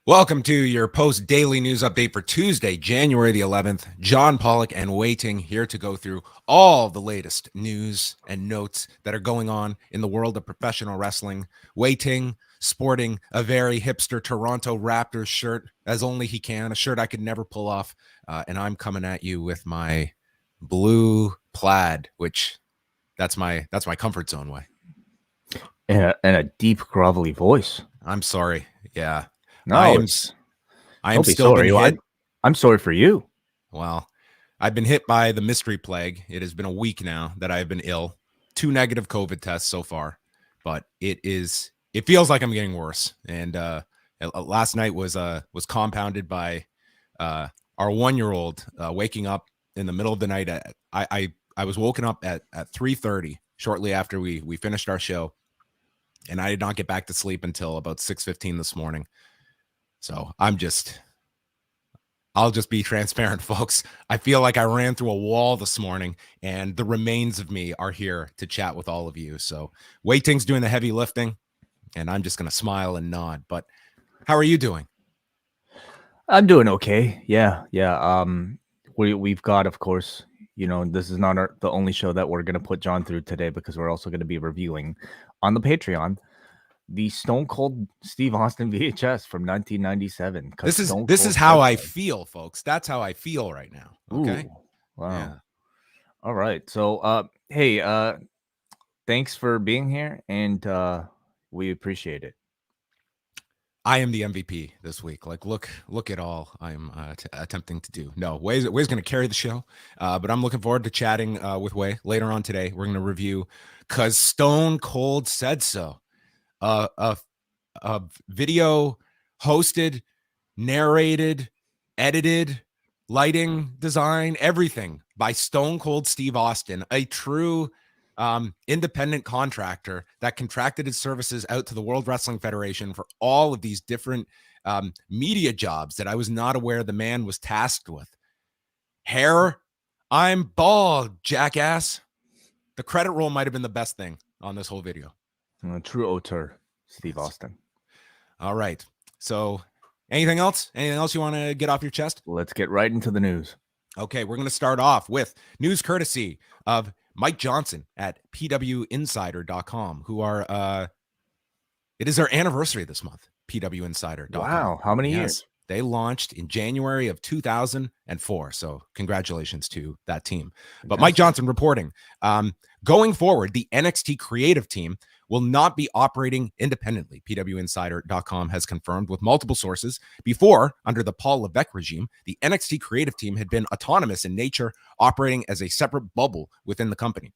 Welcome to your post-daily news update for Tuesday, January the 11th. John Pollock and Wai Ting here to go through all the latest news and notes that are going on in the world of professional wrestling. Wai Ting sporting a very hipster Toronto Raptors shirt, as only he can, a shirt I could never pull off. And I'm coming at you with my blue plaid, which that's my comfort zone way. And a deep, grovelly voice. I'm sorry. Yeah. No, I am still sorry. hit. I'm sorry for you. Well, I've been hit by the mystery plague. It has been a week now that I've been ill. 2 negative COVID tests so far, but it feels like I'm getting worse. And last night was compounded by our 1-year-old waking up in the middle of the night. I was woken up at 3:30 shortly after we finished our show, and I did not get back to sleep until about 6:15 this morning. So I'll just be transparent, folks. I feel like I ran through a wall this morning, and the remains of me are here to chat with all of you. So Wai Ting's doing the heavy lifting, and I'm just going to smile and nod. But how are you doing? I'm doing okay. Yeah. We've got, of course, this is not the only show that we're going to put John through today, because we're also going to be reviewing on the Patreon the Stone Cold Steve Austin VHS from 1997. This is how I feel, folks. That's how I feel right now. Okay. Ooh, wow. Yeah. All right. So, hey, thanks for being here, and we appreciate it. I am the MVP this week. Like, look at all I'm attempting to do. No, Wai's going to carry the show, but I'm looking forward to chatting with Wai later on today. We're going to review "'Cause Stone Cold Said So." A video hosted, narrated, edited, lighting design, everything by Stone Cold Steve Austin, a true independent contractor that contracted his services out to the World Wrestling Federation for all of these different media jobs that I was not aware the man was tasked with. Hair, I'm bald, jackass. The credit roll might have been the best thing on this whole video. True auteur, Steve Austin. All right. So anything else? Anything else you want to get off your chest? Let's get right into the news. Okay, we're going to start off with news courtesy of Mike Johnson at pwinsider.com, who are it is their anniversary this month, pwinsider.com. Wow, how many years? They launched in January of 2004. So congratulations to that team. But Mike Johnson reporting, going forward, the NXT creative team will not be operating independently. pwinsider.com has confirmed with multiple sources. Before, under the Paul Levesque regime, the NXT creative team had been autonomous in nature, operating as a separate bubble within the company.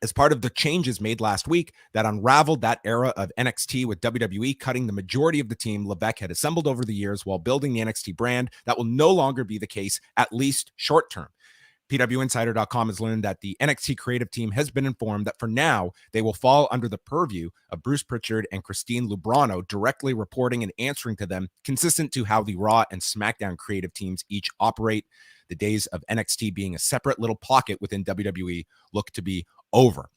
As part of the changes made last week that unraveled that era of NXT, with WWE cutting the majority of the team Levesque had assembled over the years while building the NXT brand, that will no longer be the case, at least short term. pwinsider.com has learned that the NXT creative team has been informed that for now, they will fall under the purview of Bruce Pritchard and Christine Lubrano, directly reporting and answering to them, consistent to how the Raw and SmackDown creative teams each operate. The days of NXT being a separate little pocket within WWE look to be over.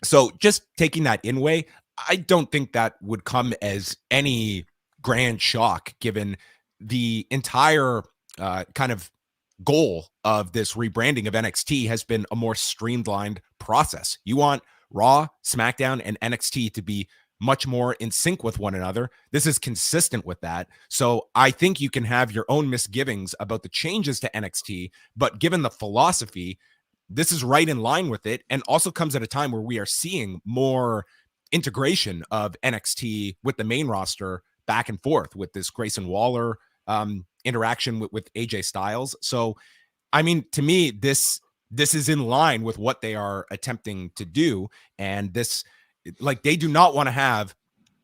So just taking that in way, I don't think that would come as any grand shock, given the entire kind of goal of this rebranding of NXT has been a more streamlined process. You want Raw, SmackDown, and NXT to be much more in sync with one another. This is consistent with that. So I think you can have your own misgivings about the changes to NXT, but given the philosophy, this is right in line with it, and also comes at a time where we are seeing more integration of NXT with the main roster back and forth with this Grayson Waller interaction with AJ Styles. So, I mean, to me, this is in line with what they are attempting to do. And this, like, they do not want to have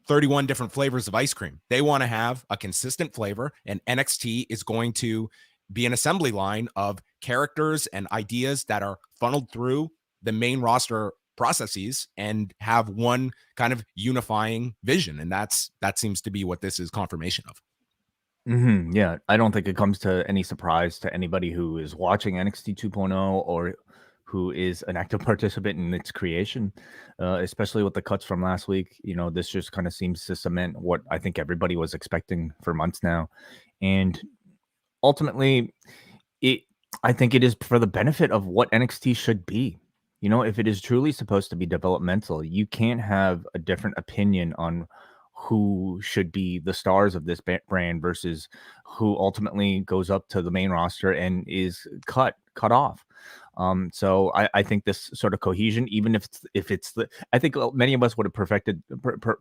31 different flavors of ice cream. They want to have a consistent flavor, and NXT is going to be an assembly line of characters and ideas that are funneled through the main roster processes and have one kind of unifying vision. And that seems to be what this is confirmation of. Yeah, I don't think it comes to any surprise to anybody who is watching NXT 2.0 or who is an active participant in its creation, especially with the cuts from last week. You know, this just kind of seems to cement what I think everybody was expecting for months now. And ultimately, it I think it is for the benefit of what NXT should be. You know, if it is truly supposed to be developmental, you can't have a different opinion on who should be the stars of this brand versus who ultimately goes up to the main roster and is cut off. So I think this sort of cohesion, even if it's the, I think many of us would have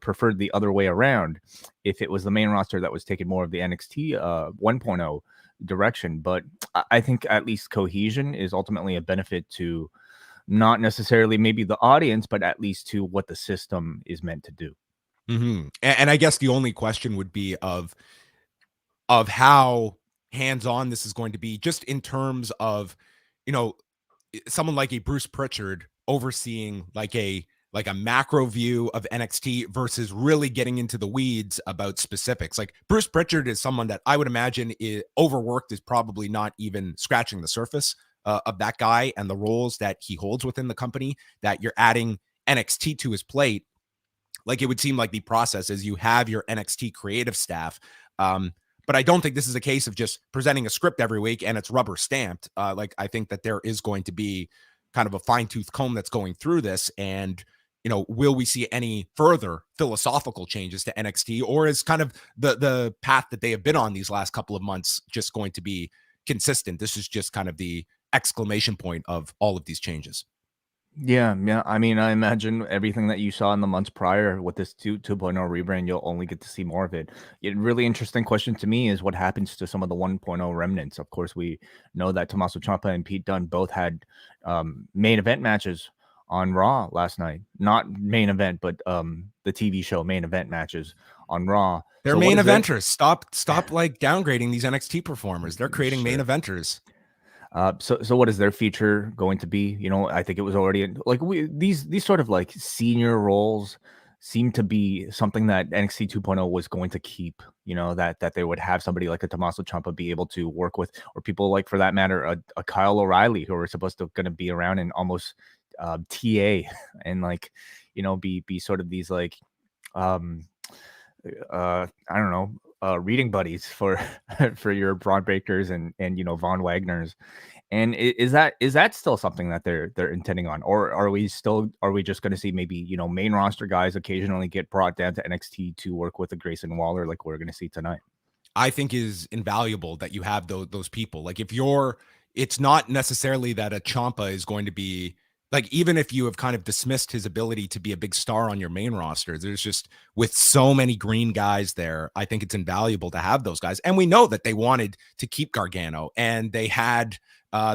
preferred the other way around if it was the main roster that was taking more of the NXT 1.0 direction. But I think at least cohesion is ultimately a benefit to not necessarily maybe the audience, but at least to what the system is meant to do. And I guess the only question would be of how hands-on this is going to be, just in terms of, you know, someone like a Bruce Pritchard overseeing like a macro view of NXT versus really getting into the weeds about specifics. Like Bruce Pritchard is someone that I would imagine overworked is probably not even scratching the surface of that guy and the roles that he holds within the company, that you're adding NXT to his plate. Like it would seem like the process is you have your NXT creative staff. But I don't think this is a case of just presenting a script every week and it's rubber stamped. Like I think that there is going to be kind of a fine tooth comb that's going through this. And, you know, will we see any further philosophical changes to NXT, or is kind of the path that they have been on these last couple of months just going to be consistent? This is just kind of the exclamation point of all of these changes. Yeah, yeah. I mean, I imagine everything that you saw in the months prior with this 2.0 rebrand, you'll only get to see more of it. A really interesting question to me is what happens to some of the 1.0 remnants. Of course, we know that Tommaso Ciampa and Pete Dunne both had main event matches on Raw last night. Not main event, but the TV show main event matches on Raw. They're So main eventers. Stop like downgrading these NXT performers. They're creating Sure. main eventers. So what is their feature going to be? You know, I think it was already like these sort of like senior roles seem to be something that NXT 2.0 was going to keep. You know, that they would have somebody like a Tommaso Ciampa be able to work with, or people like, for that matter, a Kyle O'Reilly, who are supposed to going to be around and almost TA and like, you know, be sort of these like I don't know, reading buddies for for your Braun Breakers and you know, Von Wagner's. And is that still something that they're intending on, or are we just going to see maybe, you know, main roster guys occasionally get brought down to NXT to work with a Grayson Waller like we're going to see tonight? I think is invaluable that you have those people. Like it's not necessarily that a Ciampa is going to be like, even if you have kind of dismissed his ability to be a big star on your main roster, there's just, with so many green guys there, I think it's invaluable to have those guys. And we know that they wanted to keep Gargano, and they had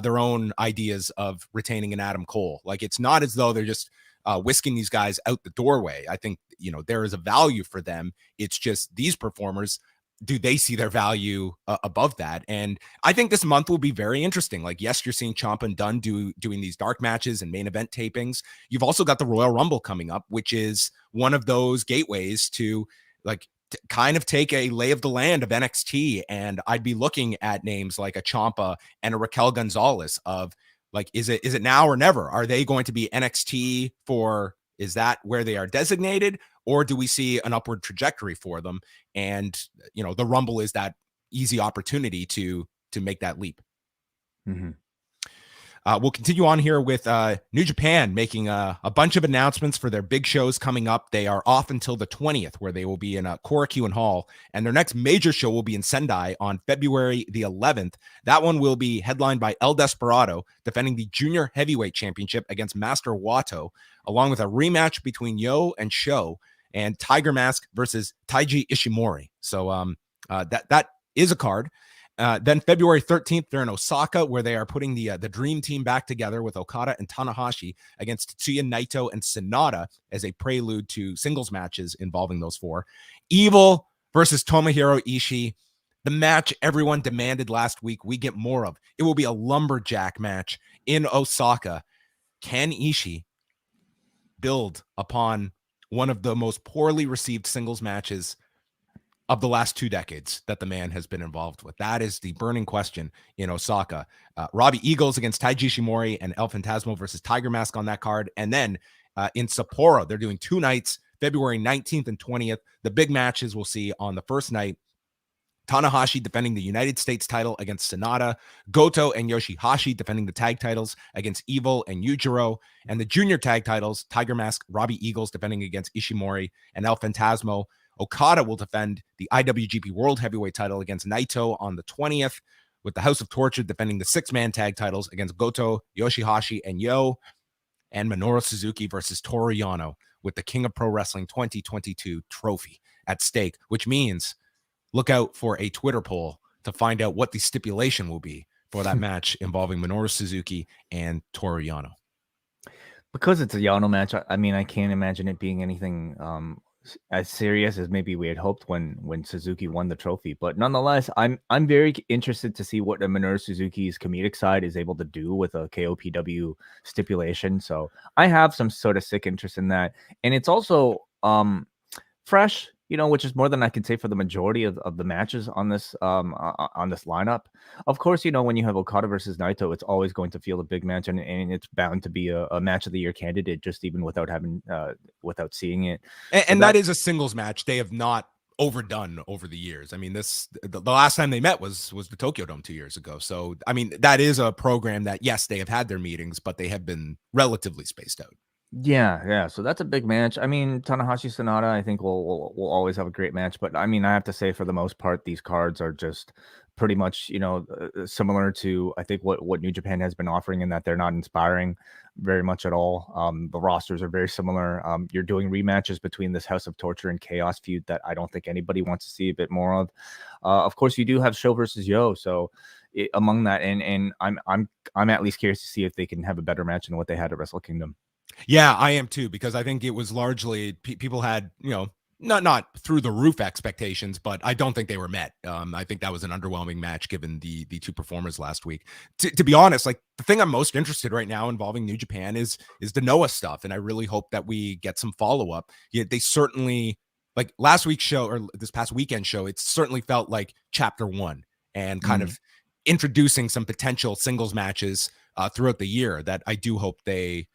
their own ideas of retaining an Adam Cole. Like, it's not as though they're just whisking these guys out the doorway. I think, you know, there is a value for them. It's just these performers, do they see their value above that? And I think this month will be very interesting. Like, yes, you're seeing Ciampa and Dunn doing these dark matches and main event tapings. You've also got the Royal Rumble coming up, which is one of those gateways to like kind of take a lay of the land of NXT. And I'd be looking at names like a Ciampa and a Raquel Gonzalez of like, is it now or never? Are they going to be NXT for, is that where they are designated? Or do we see an upward trajectory for them? And, you know, the Rumble is that easy opportunity to make that leap. Mm-hmm. We'll continue on here with New Japan making a bunch of announcements for their big shows coming up. They are off until the 20th, where they will be in Korakuen Hall, and their next major show will be in Sendai on February the 11th. That one will be headlined by El Desperado, defending the Junior Heavyweight Championship against Master Wato, along with a rematch between Yo and Sho, and Tiger Mask versus Taiji Ishimori. So that is a card. Then February 13th, they're in Osaka, where they are putting the Dream Team back together with Okada and Tanahashi against Tetsuya Naito and Sonata as a prelude to singles matches involving those four. Evil versus Tomohiro Ishii, the match everyone demanded last week. We get more of. It will be a lumberjack match in Osaka. Can Ishii build upon one of the most poorly received singles matches of the last 2 decades that the man has been involved with? That is the burning question in Osaka. Robbie Eagles against Taiji Ishimori and El Phantasmo versus Tiger Mask on that card. And then in Sapporo, they're doing 2 nights, February 19th and 20th. The big matches we'll see on the first night: Tanahashi defending the United States title against Sonata, Goto and Yoshihashi defending the tag titles against Evil and Yujiro, and the junior tag titles, Tiger Mask, Robbie Eagles defending against Ishimori and El Phantasmo. Okada will defend the IWGP World Heavyweight title against Naito on the 20th, with the House of Torture defending the 6-man tag titles against Goto, Yoshihashi, and Yo, and Minoru Suzuki versus Toru Yano, with the King of Pro Wrestling 2022 trophy at stake, which means look out for a Twitter poll to find out what the stipulation will be for that match involving Minoru Suzuki and Toru Yano. Because it's a Yano match, I mean, I can't imagine it being anything as serious as maybe we had hoped when Suzuki won the trophy. But nonetheless, I'm very interested to see what Minoru Suzuki's comedic side is able to do with a KOPW stipulation. So I have some sort of sick interest in that. And it's also fresh, which is more than I can say for the majority of the matches on this lineup. Of course, when you have Okada versus Naito, it's always going to feel a big match, and it's bound to be a match of the year candidate, just even without without seeing it. And that is a singles match they have not overdone over the years. I mean, the last time they met was the Tokyo Dome 2 years ago. So, I mean, that is a program that, yes, they have had their meetings, but they have been relatively spaced out. Yeah. So that's a big match. I mean, Tanahashi Sonata, I think will always have a great match. But I mean, I have to say, for the most part, these cards are just pretty much, similar to, I think, what New Japan has been offering, in that they're not inspiring very much at all. The rosters are very similar. You're doing rematches between this House of Torture and Chaos feud that I don't think anybody wants to see a bit more of. Of course, you do have Sho versus Yo. So among that, and I'm at least curious to see if they can have a better match than what they had at Wrestle Kingdom. Yeah, I am too, because I think it was largely people had, not through the roof expectations, but I don't think they were met. I think that was an underwhelming match given the 2 performers last week. To be honest, like, the thing I'm most interested right now involving New Japan is the Noah stuff, and I really hope that we get some follow up. Yeah, they certainly, like last week's show or this past weekend show, it certainly felt like chapter 1 and kind of introducing some potential singles matches throughout the year that I do hope they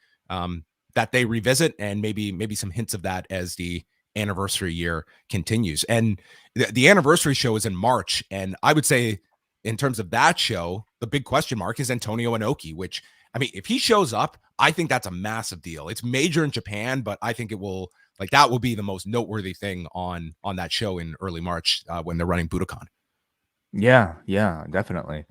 revisit, and maybe some hints of that as the anniversary year continues. And the anniversary show is in March, and I would say, in terms of that show, the big question mark is Antonio Inoki, which, I mean, if he shows up, I think that's a massive deal. It's major in Japan, but I think that will be the most noteworthy thing on that show in early March when they're running Budokan. Yeah, definitely.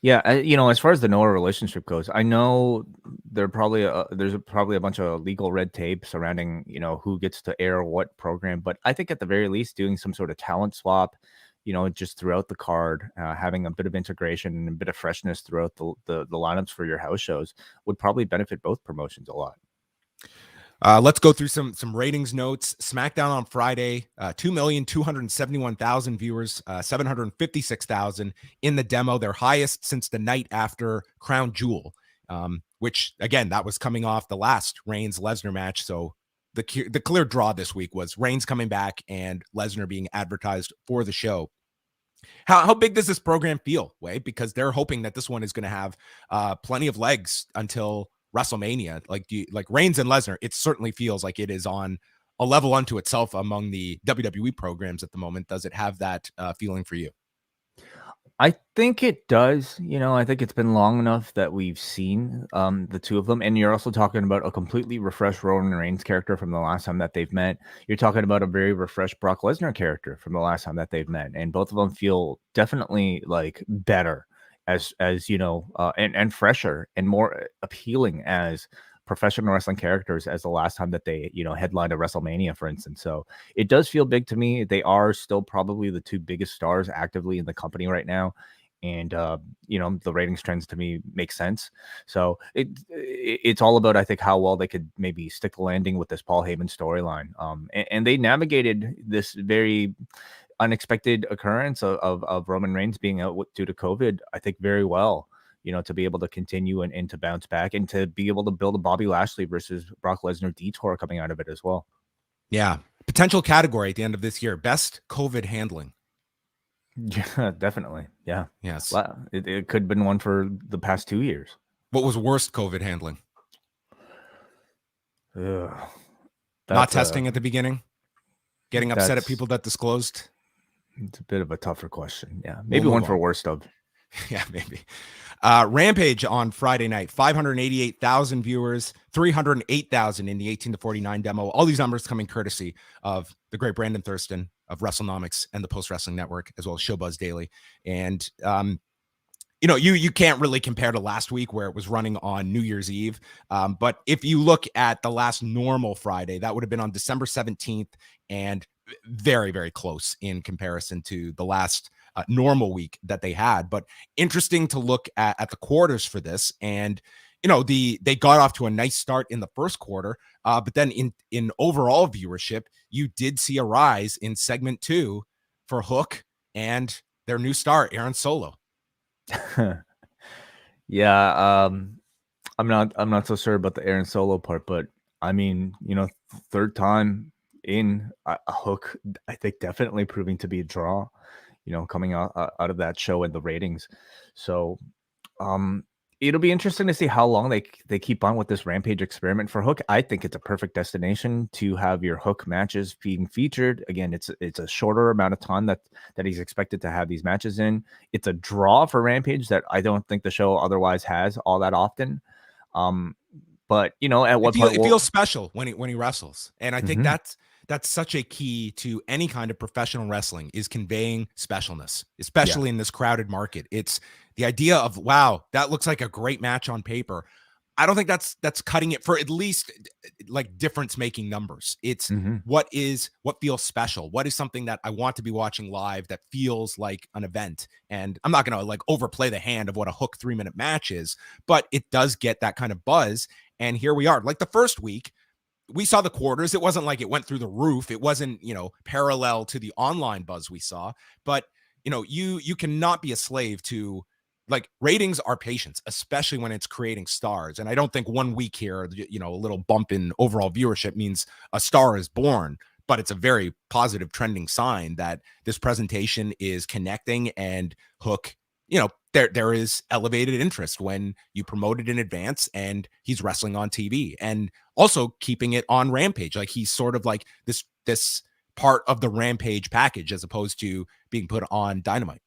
Yeah, as far as the Noah relationship goes, I know there's probably a bunch of legal red tape surrounding, who gets to air what program. But I think at the very least, doing some sort of talent swap, just throughout the card, having a bit of integration and a bit of freshness throughout the lineups for your house shows would probably benefit both promotions a lot. Let's go through some ratings notes. SmackDown on Friday, 2,271,000 viewers, 756,000 in the demo, their highest since the night after Crown Jewel, which, again, that was coming off the last Reigns-Lesnar match. So the clear draw this week was Reigns coming back and Lesnar being advertised for the show. How big does this program feel, Wai? Because they're hoping that this one is going to have plenty of legs until WrestleMania. Like Reigns and Lesnar, it certainly feels like it is on a level unto itself among the WWE programs at the moment. Does it have that feeling for you? I think it does. I think it's been long enough that we've seen the two of them. And you're also talking about a completely refreshed Roman Reigns character from the last time that they've met. You're talking about a very refreshed Brock Lesnar character from the last time that they've met. And both of them feel definitely like better as and fresher and more appealing as professional wrestling characters as the last time that they headlined a WrestleMania, for instance. So it does feel big to me. They are still probably the 2 biggest stars actively in the company right now, and the ratings trends to me make sense. So it's all about, I think, how well they could maybe stick the landing with this Paul Heyman storyline. And they navigated this very unexpected occurrence of Roman Reigns being out due to COVID, I think, very well, to be able to continue and to bounce back and to be able to build a Bobby Lashley versus Brock Lesnar detour coming out of it as well. Yeah. Potential category at the end of this year: best COVID handling. Yeah, definitely. Yeah. Yes. Wow. It could have been one for the past 2 years. What was worst COVID handling? Ugh, Not that's testing at the beginning, getting upset at that's people that disclosed. it's a bit of a tougher question. Yeah. We'll Maybe one move for on. worst of. Yeah, maybe. Rampage on Friday night, 588,000 viewers, 308,000 in the 18 to 49 demo. All these numbers coming courtesy of the great Brandon Thurston of WrestleNomics and the Post Wrestling Network, as well as Showbuzz Daily. And you can't really compare to last week where it was running on New Year's Eve. But if you look at the last normal Friday, that would have been on December 17th, and very, very close in comparison to the last normal week that they had. But interesting to look at the quarters for this. And they got off to a nice start in the first quarter, but then in overall viewership, you did see a rise in segment 2 for Hook and their new star, Aaron Solo. Yeah, I'm not so sure about the Aaron Solo part, but I mean, third time in a Hook, I think definitely proving to be a draw, coming out of that show and the ratings. So, it'll be interesting to see how long they keep on with this Rampage experiment for Hook. I think it's a perfect destination to have your Hook matches being featured. Again, it's a shorter amount of time that he's expected to have these matches in. It's a draw for Rampage that I don't think the show otherwise has all that often. But at what point it feels special when he wrestles, and I think Mhm. that's such a key to any kind of professional wrestling, is conveying specialness, especially in this crowded market. It's the idea of, wow, that looks like a great match on paper. I don't think that's cutting it for at least like difference making numbers. It's Mhm. what feels special. What is something that I want to be watching live that feels like an event? And I'm not going to like overplay the hand of what a Hook 3-minute match is, but it does get that kind of buzz. And here we are. Like the first week, we saw the quarters. It wasn't like it went through the roof. It wasn't, parallel to the online buzz we saw. But, you cannot be a slave to, like, ratings are patience, especially when it's creating stars. And I don't think 1 week here, a little bump in overall viewership means a star is born. But it's a very positive trending sign that this presentation is connecting, and Hook, there is elevated interest when you promote it in advance and he's wrestling on TV, and also keeping it on Rampage. Like, he's sort of like this part of the Rampage package as opposed to being put on Dynamite.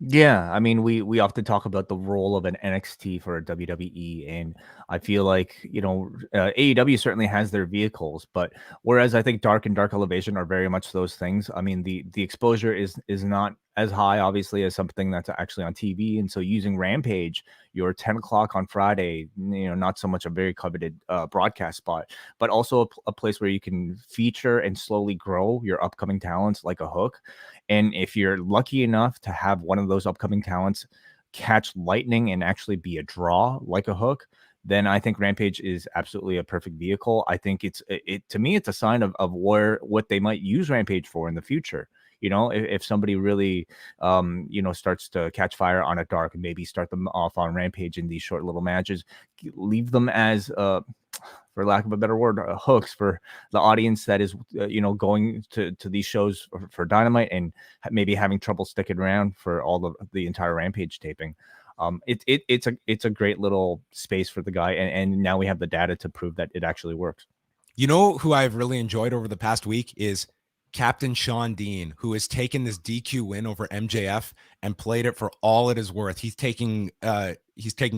Yeah, I mean, we often talk about the role of an NXT for a WWE, and I feel like AEW certainly has their vehicles, but whereas I think Dark and Dark Elevation are very much those things. I mean, the exposure is not as high, obviously, as something that's actually on TV, and so using Rampage, your 10 o'clock on Friday, not so much a very coveted broadcast spot, but also a place where you can feature and slowly grow your upcoming talents like a Hook. And if you're lucky enough to have one of those upcoming talents catch lightning and actually be a draw like a Hook, then I think Rampage is absolutely a perfect vehicle. I think to me, it's a sign of what they might use Rampage for in the future. If somebody really, starts to catch fire on a Dark, and maybe start them off on Rampage in these short little matches, leave them as, for lack of a better word, hooks for the audience that is, going to these shows for Dynamite and maybe having trouble sticking around for all of the entire Rampage taping. It's a great little space for the guy, and now we have the data to prove that it actually works. You know who I've really enjoyed over the past week is Captain Sean Dean, who has taken this DQ win over MJF and played it for all it is worth. He's taking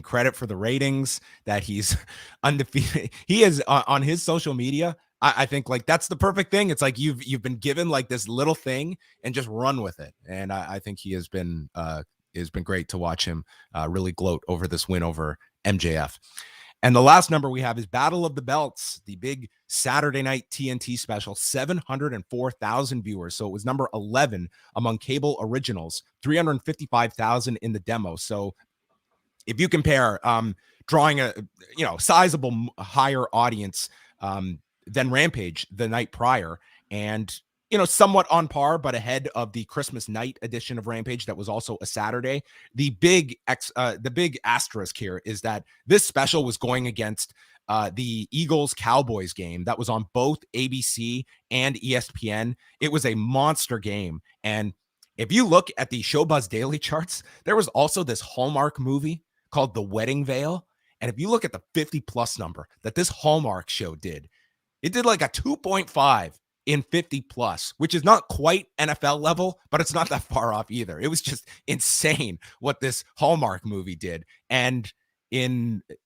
credit for the ratings, that he's undefeated. He is on his social media. I think like that's the perfect thing. It's like you've been given like this little thing and just run with it. And I think he has been great to watch him really gloat over this win over MJF. And the last number we have is Battle of the Belts, the big Saturday night TNT special, 704,000 viewers. So it was number 11 among cable originals, 355,000 in the demo. So if you compare drawing a sizable higher audience than Rampage the night prior, and somewhat on par, but ahead of the Christmas night edition of Rampage that was also a Saturday. The big asterisk here is that this special was going against the Eagles-Cowboys game that was on both ABC and ESPN. It was a monster game. And if you look at the Showbuzz Daily charts, there was also this Hallmark movie called The Wedding Veil. And if you look at the 50+ number that this Hallmark show did, it did like a 2.5 in 50+, which is not quite NFL level, but it's not that far off either. It was just insane what this Hallmark movie did. And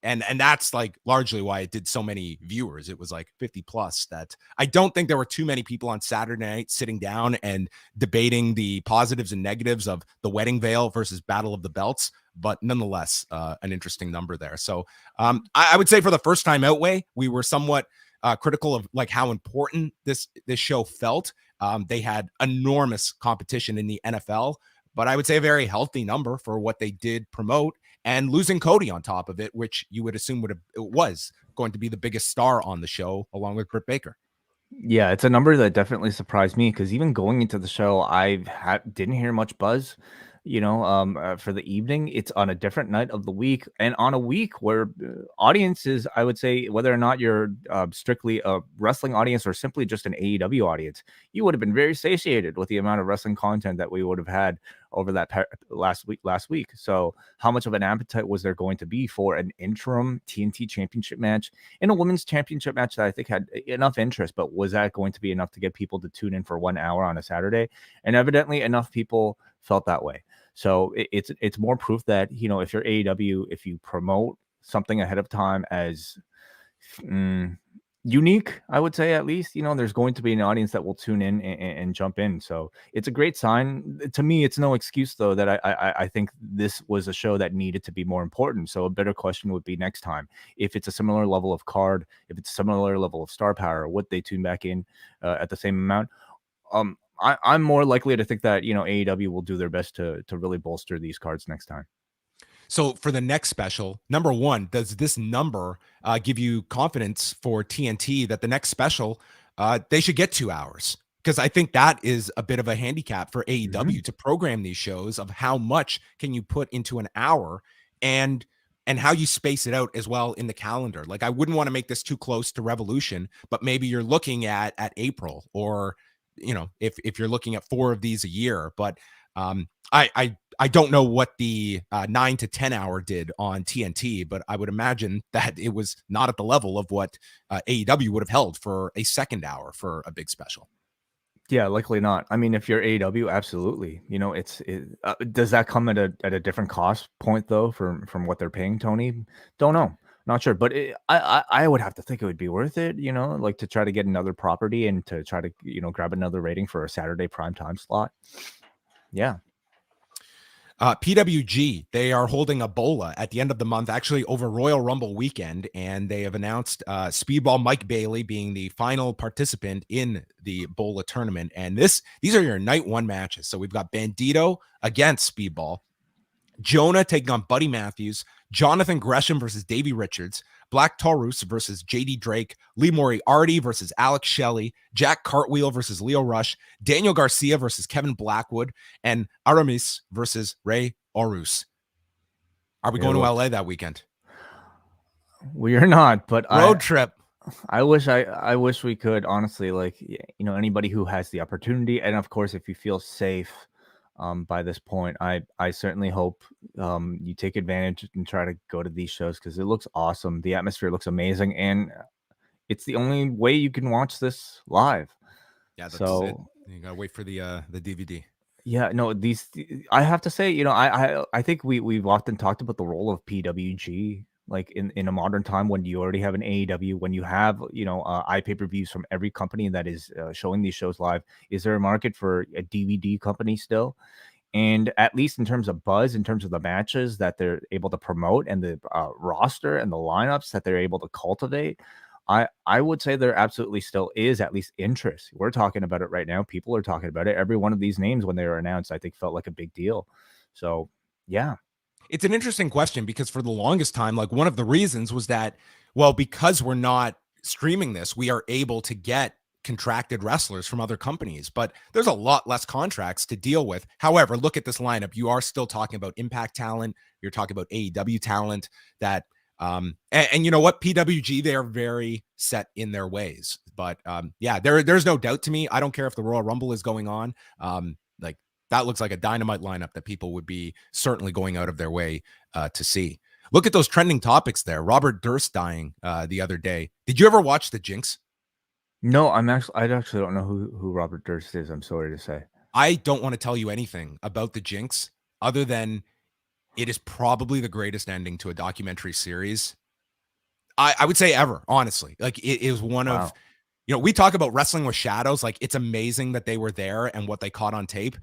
that's like largely why it did so many viewers. It was like 50+. That I don't think there were too many people on Saturday night sitting down and debating the positives and negatives of The Wedding Veil versus Battle of the Belts, but nonetheless, an interesting number there. So I would say for the first time outway, we were somewhat critical of like how important this show felt. They had enormous competition in the NFL, but I would say a very healthy number for what they did promote, and losing Cody on top of it, which you would assume was going to be the biggest star on the show along with Britt Baker. Yeah, it's a number that definitely surprised me because even going into the show, didn't hear much buzz. For the evening, it's on a different night of the week, and on a week where audiences, I would say, whether or not you're strictly a wrestling audience or simply just an AEW audience, you would have been very satiated with the amount of wrestling content that we would have had over that last week. So how much of an appetite was there going to be for an interim TNT championship match and a women's championship match that I think had enough interest, but was that going to be enough to get people to tune in for 1 hour on a Saturday? And evidently enough people felt that way. So it's more proof that, if you're AEW, if you promote something ahead of time as unique, I would say, at least, there's going to be an audience that will tune in and jump in. So it's a great sign. To me, it's no excuse, though, that I think this was a show that needed to be more important. So a better question would be next time, if it's a similar level of card, if it's a similar level of star power, would they tune back in at the same amount? I'm more likely to think that, AEW will do their best to really bolster these cards next time. So for the next special, number one, does this number give you confidence for TNT that the next special, they should get 2 hours? Because I think that is a bit of a handicap for AEW to program these shows of how much can you put into an hour and how you space it out as well in the calendar. Like, I wouldn't want to make this too close to Revolution, but maybe you're looking at April, or if you're looking at 4 of these a year. But I don't know what the 9 to 10 hour did on TNT, but I would imagine that it was not at the level of what AEW would have held for a second hour for a big special. Yeah, likely not. I mean, if you're AEW, absolutely. Does that come at a different cost point though from what they're paying Tony? Don't know. Not sure, but I would have to think it would be worth it, like to try to get another property and to try to, grab another rating for a Saturday primetime slot. Yeah. PWG, they are holding a BOLA at the end of the month, actually over Royal Rumble weekend, and they have announced Speedball Mike Bailey being the final participant in the BOLA tournament. And these are your night one matches. So we've got Bandito against Speedball, Jonah taking on Buddy Matthews, Jonathan Gresham versus Davey Richards, Black Taurus versus JD Drake, Lee Moriarty versus Alex Shelley, Jack Cartwheel versus Leo Rush, Daniel Garcia versus Kevin Blackwood, and Aramis versus Ray Orus. Are we going to LA that weekend? We are not, but road trip. I wish we could, honestly. Like, anybody who has the opportunity, and of course, if you feel safe by this point, I certainly hope you take advantage and try to go to these shows, because it looks awesome. The atmosphere looks amazing, and it's the only way you can watch this live. Yeah, that's it. You gotta wait for the DVD. Yeah, no, I have to say, I think we've often talked about the role of PWG, like in a modern time, when you already have an AEW, when you have, iPay-per-views from every company that is showing these shows live. Is there a market for a DVD company still? And at least in terms of buzz, in terms of the matches that they're able to promote, and the roster and the lineups that they're able to cultivate, I would say there absolutely still is at least interest. We're talking about it right now. People are talking about it. Every one of these names, when they were announced, I think felt like a big deal. So, yeah. It's an interesting question, because for the longest time, like, one of the reasons was that, well, because we're not streaming this, we are able to get contracted wrestlers from other companies, but there's a lot less contracts to deal with. However, look at this lineup. You are still talking about Impact talent. You're talking about AEW talent that, and you know what? PWG, they are very set in their ways. But yeah, there's no doubt to me. I don't care if the Royal Rumble is going on. Like that looks like a dynamite lineup that people would be certainly going out of their way to see. Look at those trending topics there. Robert Durst dying the other day. Did you ever watch The Jinx? No, I actually don't know who Robert Durst is. I'm sorry to say. I don't want to tell you anything about The Jinx other than it is probably the greatest ending to a documentary series. I would say ever, honestly. Like it is one of, you know, we talk about wrestling with shadows. Like it's amazing that they were there and what they caught on tape.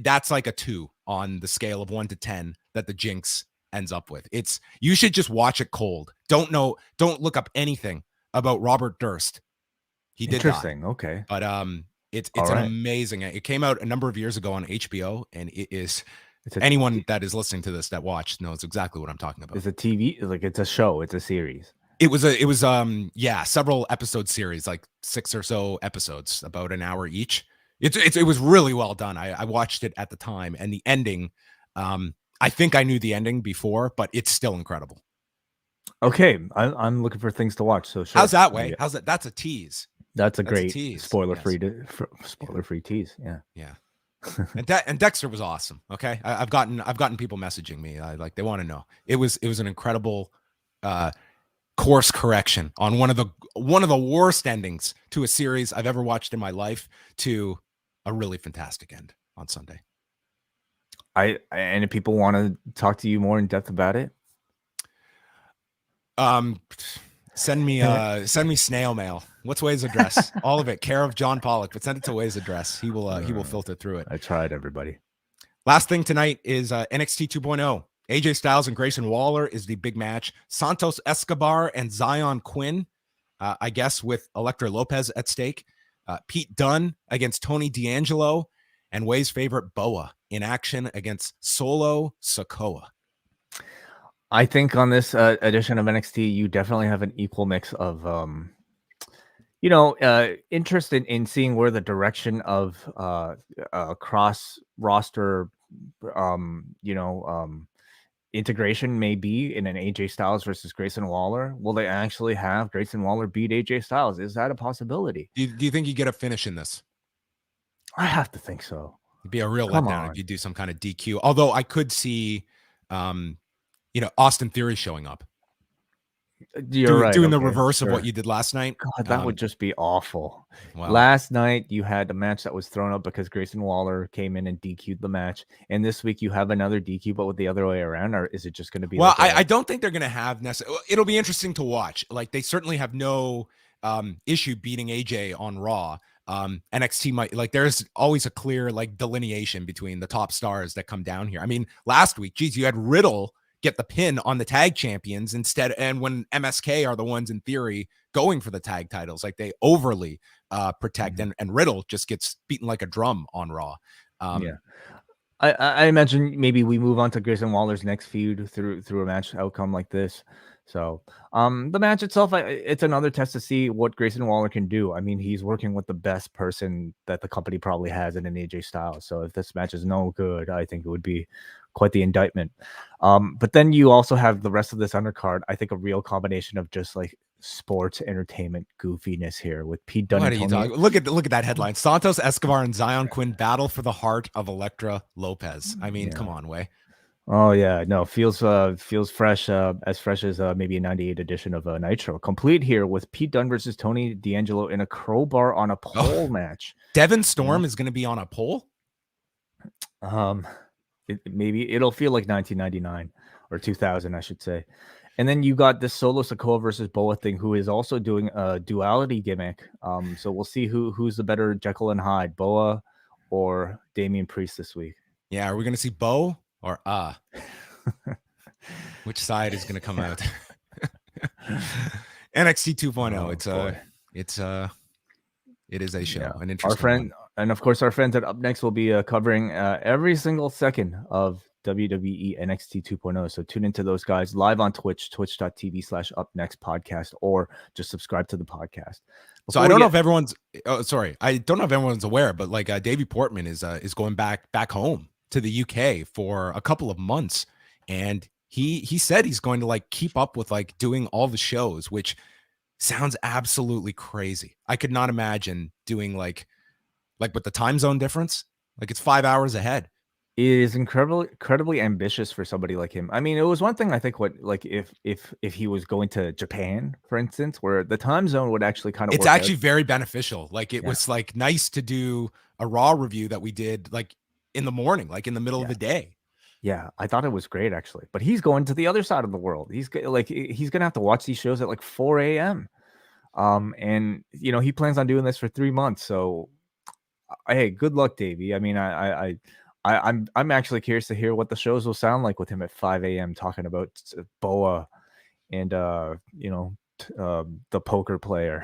That's like a 2 on the scale of 1 to 10 that The Jinx ends up with. You should just watch it cold. Don't look up anything about Robert Durst. He did Interesting. die. Okay. But it's an amazing. It came out a number of years ago on HBO, and it is. Anyone that is listening to this that watched knows exactly what I'm talking about. It's a TV, like it's a show. It's a series. It was several episode series, like 6 or so episodes, about an hour each. It was really well done. I watched it at the time, and the ending. I think I knew the ending before, but it's still incredible. Okay, I'm looking for things to watch. So sure. How's that way? How's that? That's a tease. That's a great spoiler-free spoiler-free tease. Yeah. and Dexter was awesome. Okay, I've gotten people messaging me. They want to know. It was an incredible course correction on one of the worst endings to a series I've ever watched in my life to a really fantastic end on Sunday. And if people want to talk to you more in depth about it, send me snail mail. What's Wai's address? All of it, care of John Pollock, but send it to Wai's address. He will filter through it. I tried, everybody. Last thing tonight is NXT 2.0. AJ Styles and Grayson Waller is the big match. Santos Escobar and Zion Quinn, I guess with Elektra Lopez at stake. Pete Dunne against Tony D'Angelo, and Wai's favorite Boa in action against Solo Sikoa. I think on this edition of NXT, you definitely have an equal mix of, interest in seeing where the direction of cross roster, integration may be in an AJ Styles versus Grayson Waller. Will they actually have Grayson Waller beat AJ Styles? Is that a possibility? Do you think you get a finish in this? I have to think so. It'd be a real letdown if you do some kind of DQ. Although I could see, Austin Theory showing up. You're right. Doing the reverse of what you did last night. God, that would just be awful. Wow. Last night you had a match that was thrown up because Grayson Waller came in and DQ'd the match, and this week you have another DQ, but with the other way around. Or is it just going to be? Well, I don't think they're going to have necessarily. It'll be interesting to watch. Like they certainly have no issue beating AJ on Raw. NXT might there's always a clear delineation between the top stars that come down here. I mean, last week, geez, you had Riddle get the pin on the tag champions instead, and when MSK are the ones in theory going for the tag titles, like they overly protect, and Riddle just gets beaten like a drum on Raw. I imagine maybe we move on to Grayson Waller's next feud through a match outcome like this. So the match itself, it's another test to see what Grayson Waller can do. I mean, he's working with the best person that the company probably has in an AJ Styles. So if this match is no good, I think it would be quite the indictment. But then you also have the rest of this undercard. I think a real combination of just sports entertainment goofiness here with Pete Dunne. What are you talking? Look at that headline: Santos Escobar and Zion Quinn battle for the heart of Elektra Lopez. I mean, come on, Wai. Oh yeah, no, feels fresh, as fresh as maybe a 98 edition of Nitro. Complete here with Pete Dunne versus Tony D'Angelo in a crowbar on a pole match. Devin Storm is going to be on a pole. Maybe it'll feel like 1999 or 2000, I should say. And then you got this Solo Sikoa versus Boa thing, who is also doing a duality gimmick. So we'll see who's the better Jekyll and Hyde, Boa or Damian Priest this week. Yeah, are we going to see Bo or which side is going to come out? NXT 2.0. It is a show. An interesting and of course our friends at Up Next will be covering every single second of WWE NXT 2.0. So tune into those guys live on Twitch, twitch.tv/upnextpodcast, or just subscribe to the podcast. So I don't know if everyone's I don't know if everyone's aware, but like Davey Portman is going back home to the UK for a couple of months, and he said he's going to like keep up with like doing all the shows, which sounds absolutely crazy. I could not imagine doing like with the time zone difference, like it's 5 hours ahead. It is incredibly ambitious for somebody like him. I mean, it was one thing I think if he was going to Japan, for instance, where the time zone would actually kind of it's actually very beneficial. Like it was like nice to do a Raw review that we did like in the morning, like in the middle of the day. Yeah, I thought it was great actually. But he's going to the other side of the world. He's gonna have to watch these shows at like 4 a.m. And you know, he plans on doing this for 3 months. So hey, good luck, Davey. I mean, I'm actually curious to hear what the shows will sound like with him at 5 a.m. talking about BOA and you know, the poker player.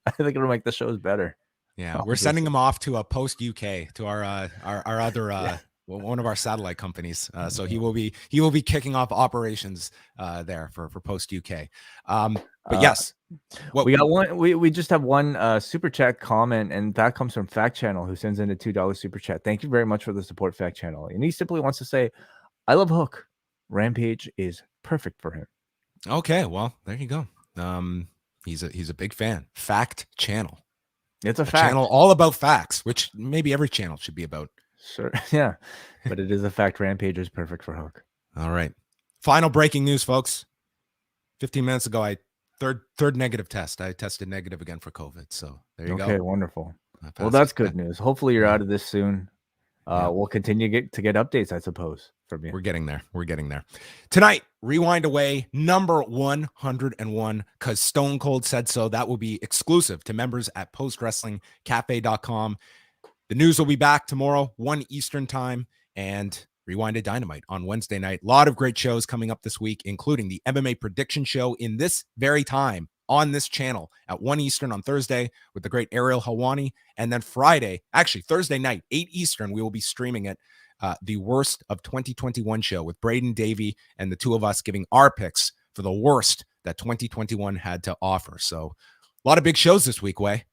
I think it'll make the shows better. Yeah, we're sending him off to a Post UK, to our other one of our satellite companies. So he will be kicking off operations there for Post UK. But yes, we got one. We just have one super chat comment, and that comes from Fact Channel, who sends in a $2 super chat. Thank you very much for the support, Fact Channel. And he simply wants to say, "I love Hook. Rampage is perfect for him." Okay, well there you go. He's a big fan. Fact Channel. It's a channel all about facts, which maybe every channel should be about. Sure, yeah, but it is a fact. Rampage is perfect for Hook. All right. Final breaking news, folks. 15 minutes ago, third negative test. I tested negative again for COVID. So there you go. Okay, wonderful. Well, that's good news. Hopefully you're out of this soon. We'll continue to get updates, I suppose, from you. We're getting there. Tonight, Rewind Away number 101, because Stone Cold said so. That will be exclusive to members at postwrestlingcafe.com. The news will be back tomorrow, 1 Eastern time, and Rewinded Dynamite on Wednesday night. A lot of great shows coming up this week, including the MMA prediction show in this very time on this channel at 1 Eastern on Thursday with the great Ariel Helwani. And then Thursday night, 8 Eastern, we will be streaming it, the Worst of 2021 show with Braden Davey and the two of us giving our picks for the worst that 2021 had to offer. So a lot of big shows this week, Way.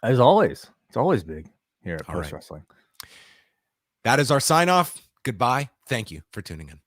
As always. It's always big here at Post Wrestling. That is our sign off. Goodbye. Thank you for tuning in.